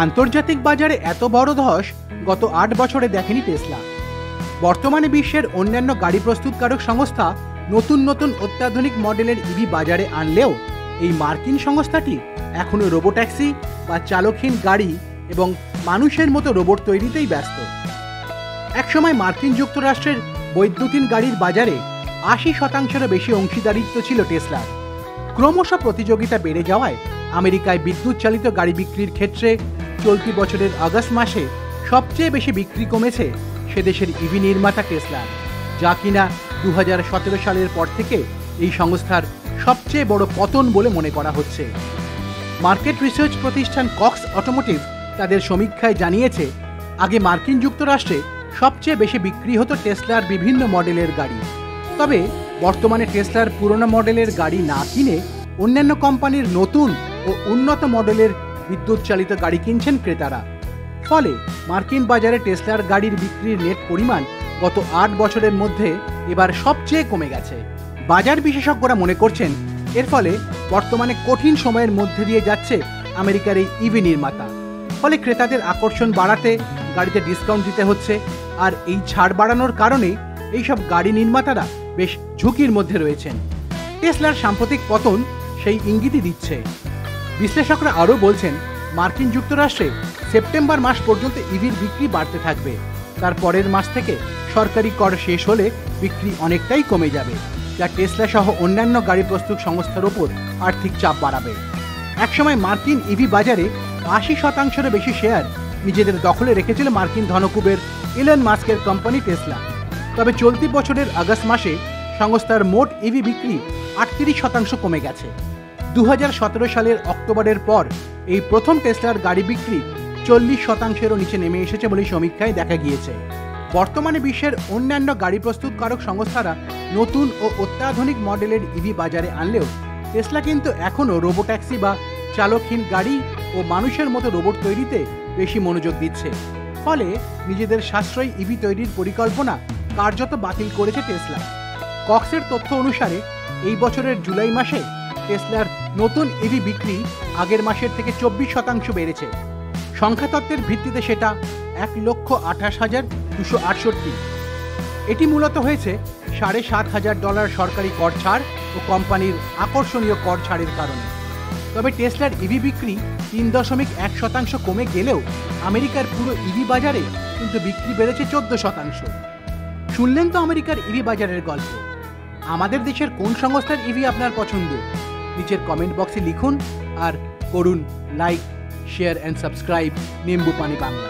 আন্তর্জাতিক বাজারে এত বড় ধস গত ৮ বছরে দেখেনি টেসলা। বর্তমানে বিশ্বের অন্যান্য গাড়ি প্রস্তুতকারক সংস্থা নতুন নতুন অত্যাধুনিক মডেলের ইভি বাজারে আনলেও এই মার্কিন সংস্থাটি এখনও রোবোট্যাক্সি বা চালকহীন গাড়ি এবং মানুষের মতো রোবট তৈরিতেই ব্যস্ত। একসময় মার্কিন যুক্তরাষ্ট্রের বৈদ্যুতিন গাড়ির বাজারে ৮০%-এরও বেশি অংশীদারিত্ব ছিল টেসলার। ক্রমশ প্রতিযোগিতা বেড়ে যাওয়ায় আমেরিকায় বিদ্যুৎ চালিত গাড়ি বিক্রির ক্ষেত্রে চলতি বছরের আগস্ট মাসে সবচেয়ে বেশি বিক্রি কমেছে সেদেশের ইভি নির্মাতা টেসলার, যা কিনা ২০১৭ সালের পর থেকে এই সংস্থার সবচেয়ে বড় পতন বলে মনে করা হচ্ছে। মার্কেট রিসার্চ প্রতিষ্ঠান কক্স অটোমোটিভ তাদের সমীক্ষায় জানিয়েছে, আগে মার্কিন যুক্তরাষ্ট্রে সবচেয়ে বেশি বিক্রি হতো টেসলার বিভিন্ন মডেলের গাড়ি। তবে বর্তমানে টেসলার পুরনো মডেলের গাড়ি না কিনে অন্যান্য কোম্পানির নতুন ও উন্নত মডেলের বিদ্যুৎ চালিত গাড়ি কিনছেন ক্রেতারা। ফলে মার্কিন বাজারে টেসলার গাড়ির বিক্রির নেট পরিমাণ গত ৮ বছরের মধ্যে এবার সবচেয়ে কমে গেছে। বাজার বিশেষজ্ঞরা মনে করছেন, এর ফলে বর্তমানে কঠিন সময়ের মধ্যে দিয়ে যাচ্ছে আমেরিকার এই ইভি নির্মাতা। ফলে ক্রেতাদের আকর্ষণ বাড়াতে গাড়িতে ডিসকাউন্ট দিতে হচ্ছে, আর এই ছাড় বাড়ানোর কারণে এইসব গাড়ি নির্মাতারা বেশ ঝুঁকির মধ্যে রয়েছেন। টেসলার সাম্প্রতিক পতন সেই ইঙ্গিতই দিচ্ছে। বিশ্লেষকরা আরও বলছেন, মার্কিন যুক্তরাষ্ট্রে সেপ্টেম্বর মাস পর্যন্ত ইভির বিক্রি বাড়তে থাকবে। তার পরের মাস থেকে সরকারি কর শেষ হলে বিক্রি অনেকটাই কমে যাবে, যা টেসলা সহ অন্যান্য গাড়ি প্রস্তুত সংস্থার ওপর আর্থিক চাপ বাড়াবে। একসময় মার্কিন ইভি বাজারে ৮০%-এরও বেশি শেয়ার নিজেদের দখলে রেখেছিল মার্কিন ধনকুবের ইলন মাস্কের কোম্পানি টেসলা। তবে চলতি বছরের আগস্ট মাসে সংস্থার মোট ইভি বিক্রি ৩৮% কমে গেছে। ২০১৭ সালের অক্টোবরের পর এই প্রথম টেসলার গাড়ি বিক্রি ৪০%-এরও নিচে নেমে এসেছে বলে সমীক্ষায় দেখা গিয়েছে। বর্তমানে বিশ্বের অন্যান্য গাড়ি প্রস্তুতকারক সংস্থারা নতুন ও অত্যাধুনিক মডেলের ইভি বাজারে আনলেও টেসলা কিন্তু এখনও রোবোট্যাক্সি বা চালকহীন গাড়ি ও মানুষের মতো রোবট তৈরিতে বেশি মনোযোগ দিচ্ছে। ফলে নিজেদের সাশ্রয়ী ইভি তৈরির পরিকল্পনা কার্যত বাতিল করেছে টেসলা। কক্সের তথ্য অনুসারে এই বছরের জুলাই মাসে টেসলার নতুন ইভি বিক্রি আগের মাসের থেকে ২৪% বেড়েছে। সংখ্যাতত্ত্বের ভিত্তিতে সেটা ১,২৮,২৬৮। এটি মূলত হয়েছে $৭,৫০০ সরকারি কর ছাড় ও কোম্পানির আকর্ষণীয় কর ছাড়ের কারণে। তবে টেসলার ইভি বিক্রি ৩.১% কমে গেলেও আমেরিকার পুরো ইভি বাজারে কিন্তু বিক্রি বেড়েছে ১৪%। শুনলেন তো আমেরিকার ইভি বাজারের গল্প। আমাদের দেশের কোন সংস্থার ইভি আপনার পছন্দ? নিচের কমেন্ট বক্সে লিখুন আর করুন লাইক, শেয়ার অ্যান্ড সাবস্ক্রাইব নিম্বু পানি বাংলা।